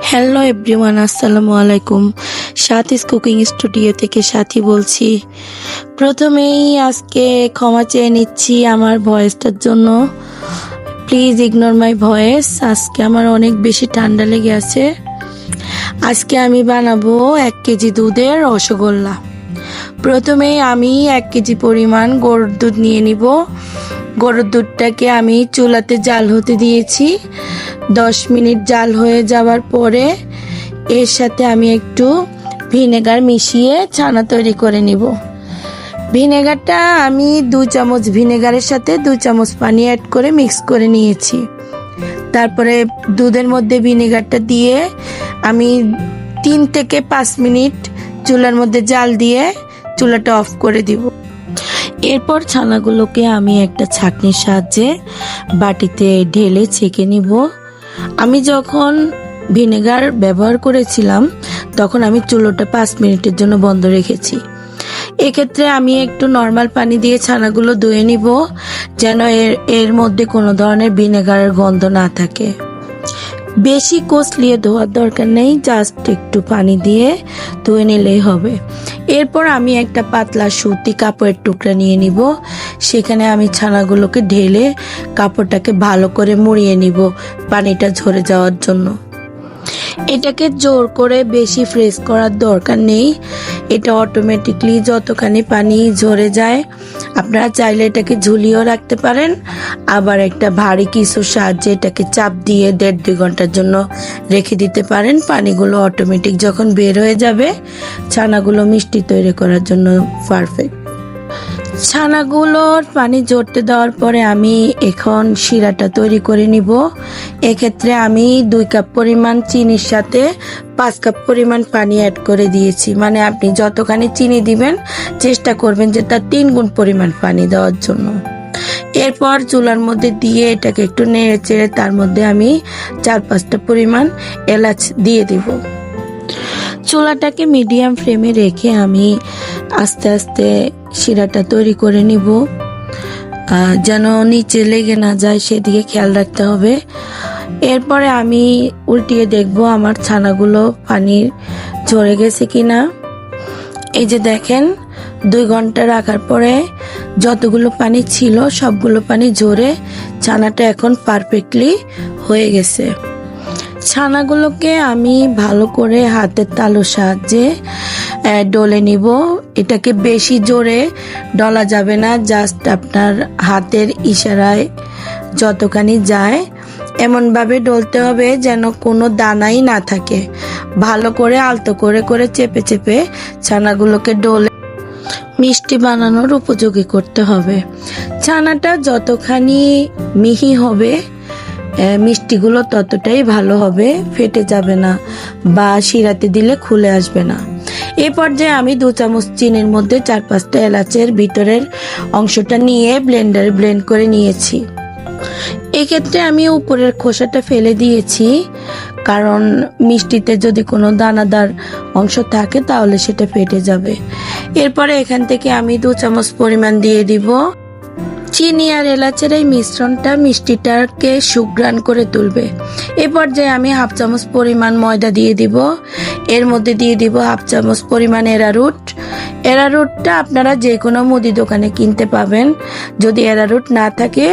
Hello everyone, আসসালামু আলাইকুম। সাথীস cooking studio থেকে সাথী বলছি। প্রথমেই আজকে ক্ষমা চেয়ে নিচ্ছি আমার ভয়েসটার জন্য। Please ignore my voice. আজকে আমার অনেক বেশি ঠান্ডা লেগে আছে। আজকে আমি বানাবো 1 কেজি দুধের রসগোল্লা। প্রথমেই আমি 1 কেজি পরিমাণ গরুর দুধ নিয়ে নিব। গরুর দুধটাকে আমি চুলাতে জাল হতে দিয়েছি। 10 মিনিট জাল হয়ে যাওয়ার পরে এর সাথে আমি একটু ভিনেগার মিশিয়ে ছানা তৈরি করে নিব। ভিনেগারটা আমি 2 চামচ ভিনেগারের সাথে 2 চামচ পানি অ্যাড করে মিক্স করে নিয়েছি। তারপরে দুধের মধ্যে ভিনেগারটা দিয়ে আমি 3 থেকে 5 মিনিট চুলার মধ্যে জাল দিয়ে চুলাটা অফ করে দিব। এরপর ছানাগুলোকে আমি একটা ছাঁকনির সাহায্যে বাটিতে ঢেলে ছেঁকে নিব। আমি যখন ভিনেগার ব্যবহার করেছিলাম তখন আমি চুলোটা 5 মিনিটের জন্য বন্ধ রেখেছি। এক্ষেত্রে আমি একটু নর্মাল পানি দিয়ে ছানাগুলো ধুয়ে নিব, যেন এর মধ্যে কোনো ধরনের ভিনেগারের গন্ধ না থাকে। বেশি কষলিয়ে ধোয়ার দরকার নেই, জাস্ট একটু পানি দিয়ে ধুয়ে নিলেই হবে। এরপর আমি একটা পাতলা সুতি কাপড়ের টুকরা নিয়ে নিব। সেখানে আমি ছানাগুলোকে ঢেলে কাপড়টাকে ভালো করে মুড়িয়ে নিব পানিটা ঝরে যাওয়ার জন্য। এটাকে জোর করে বেশি ফ্রেশ করার দরকার নেই, এটা অটোমেটিকলি যতখানি পানি ঝরে যায়। আপনারা চাইলে এটাকে ঝুলিয়েও রাখতে পারেন, আবার একটা ভারী কিছুর সাহায্যে এটাকে চাপ দিয়ে 1.5-2 ঘন্টার জন্য রেখে দিতে পারেন। পানিগুলো অটোমেটিক যখন বের হয়ে যাবে, ছানাগুলো মিষ্টি তৈরি করার জন্য পারফেক্ট। ছানাগুলোর পানি ঝরতে দেওয়ার পরে আমি এখন শিরাটা তৈরি করে নিব। এক্ষেত্রে আমি 2 কাপ পরিমাণ চিনির সাথে 5 কাপ পরিমাণ পানি অ্যাড করে দিয়েছি। মানে আপনি যতখানি চিনি দিবেন চেষ্টা করবেন যে তার 3 গুণ পরিমাণ পানি দেওয়ার জন্য। এরপর চুলার মধ্যে দিয়ে এটাকে একটু নেড়ে চেড়ে তার মধ্যে আমি 4-5টা পরিমাণ এলাচ দিয়ে দিব। চুলাটাকে মিডিয়াম ফ্লেমে রেখে আমি আস্তে আস্তে শিরাটা তৈরি করে নিব, যেন নিচে লেগে না যায় সেদিকে খেয়াল রাখতে হবে। এরপরে আমি উল্টিয়ে দেখব আমার ছানাগুলো পানি ঝরে গেছে কিনা। এই যে দেখেন, 2 ঘন্টা রাখার পরে যতগুলো পানি ছিল সবগুলো পানি ঝরে ছানাটা এখন পারফেক্টলি হয়ে গেছে। ছানাগুলোকে আমি ভালো করে হাতের তালুর সাহায্যে ডলে নিব। এটাকে বেশি জোরে ডলা যাবে না, জাস্ট আপনার হাতের ইশারায় যতখানি যায় এমনভাবে ডলতে হবে যেন কোনো দানাই না থাকে। ভালো করে আলতো করে করে চেপে চেপে ছানাগুলোকে ডলে মিষ্টি বানানোর উপযোগী করতে হবে। ছানাটা যতখানি মিহি হবে মিষ্টিগুলো ততটাই ভালো হবে, ফেটে যাবে না বা শিরাতে দিলে খুলে আসবে না। এই পর্যায়ে আমি 2 চামচ চিনির মধ্যে 4-5টা এলাচের ভিতরের অংশটা নিয়ে ব্লেন্ডারে ব্লেন্ড করে নিয়েছি। এক্ষেত্রে আমি উপরের খোসাটা ফেলে দিয়েছি, কারণ মিষ্টিতে যদি কোনো দানাদার অংশ থাকে তাহলে সেটা ফেটে যাবে। এরপরে এখান থেকে আমি 2 চামচ পরিমাণ দিয়ে দিব। চিনি আর এলাচের এই মিশ্রণটা মিষ্টিটাকে সুঘ্রাণ করে তুলবে। এই পর্যায়ে আমি 1/2 চামচ পরিমাণ ময়দা দিয়ে দিব। এর মধ্যে দিয়ে দিব 1/2 চামচ পরিমাণ এরারুট। এরারুটটা আপনারা যে কোনো মুদি দোকানে কিনতে পাবেন। যদি এরারুট না থাকে,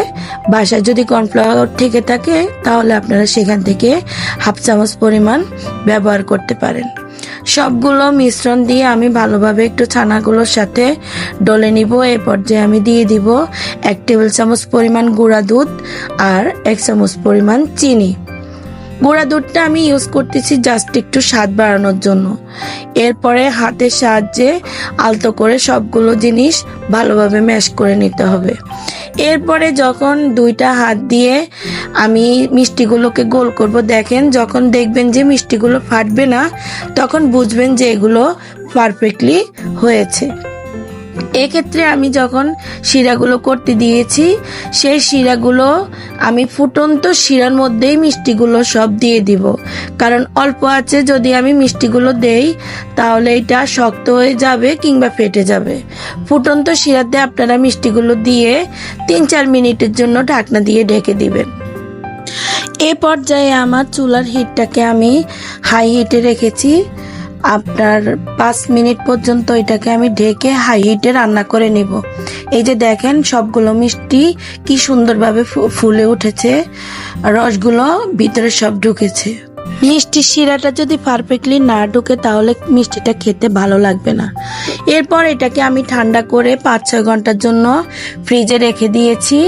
বাসায় যদি কর্নফ্লাওয়ার থেকে থাকে তাহলে আপনারা সেখান থেকে 1/2 চামচ পরিমাণ ব্যবহার করতে পারেন। সবগুলো মিশ্রণ দিয়ে আমি ভালোভাবে একটু ছানাগুলোর সাথে ডলে নিব। এই পর্যায়ে আমি দিয়ে দিব 1 টেবিল চামচ পরিমাণ গুঁড়া দুধ আর 1 চামচ পরিমাণ চিনি। গুঁড়া দুধটা আমি ইউজ করতেছি জাস্ট একটু স্বাদ বাড়ানোর জন্য। এরপরে হাতের সাহায্যে আলতো করে সবগুলো জিনিস ভালোভাবে ম্যাশ করে নিতে হবে। এরপরে যখন 2টা হাত দিয়ে আমি মিষ্টিগুলোকে গোল করব, দেখেন যখন দেখবেন যে মিষ্টিগুলো ফাটবে না তখন বুঝবেন যে এগুলো পারফেক্টলি হয়েছে। এক্ষেত্রে আমি যখন শিরাগুলো করতে দিয়েছি সেই শিরাগুলো আমি ফুটন্ত শিরার মধ্যেই মিষ্টিগুলো সব দিয়ে দিব, কারণ অল্প আছে যদি আমি মিষ্টিগুলো দেই তাহলে এটা শক্ত হয়ে যাবে কিংবা ফেটে যাবে। ফুটন্ত শিরাতে আপনারা মিষ্টিগুলো দিয়ে 3-4 মিনিটের জন্য ঢাকনা দিয়ে ঢেকে দিবেন। এ পর্যায়ে আমার চুলার হিটটাকে আমি হাই হিটে রেখেছি। আপনার 5 মিনিট পর্যন্ত এটাকে আমি ঢেকে হাই হিটে রান্না করে নিব। এই যে দেখেন সবগুলো মিষ্টি কি সুন্দরভাবে ফুলে উঠেছে, রসগুলো ভিতরে সব ঢুকেছে। মিষ্টির শিরাটা যদি পারফেক্টলি না ঢুকে তাহলে মিষ্টিটা খেতে ভালো লাগবে না। এরপর এটাকে আমি ঠান্ডা করে 5-6 ঘন্টার জন্য ফ্রিজে রেখে দিয়েছি।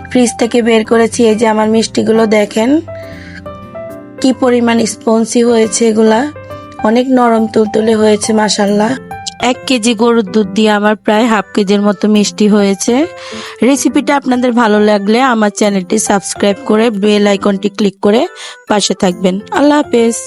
ফ্রিজ থেকে বের করেছি। এই যে আমার মিষ্টিগুলো দেখেন কি পরিমাণ স্পঞ্জি হয়েছে, এগুলা অনেক নরম তুলতুলে হয়েছে মাশাআল্লাহ। 1 কেজি গরুর দুধ দিয়ে আমার প্রায় হাফ কেজির মতো মিষ্টি হয়েছে। রেসিপিটা আপনাদের ভালো লাগলে আমার চ্যানেলটি সাবস্ক্রাইব করে বেল আইকনটি ক্লিক করে পাশে থাকবেন। আল্লাহ হাফেজ।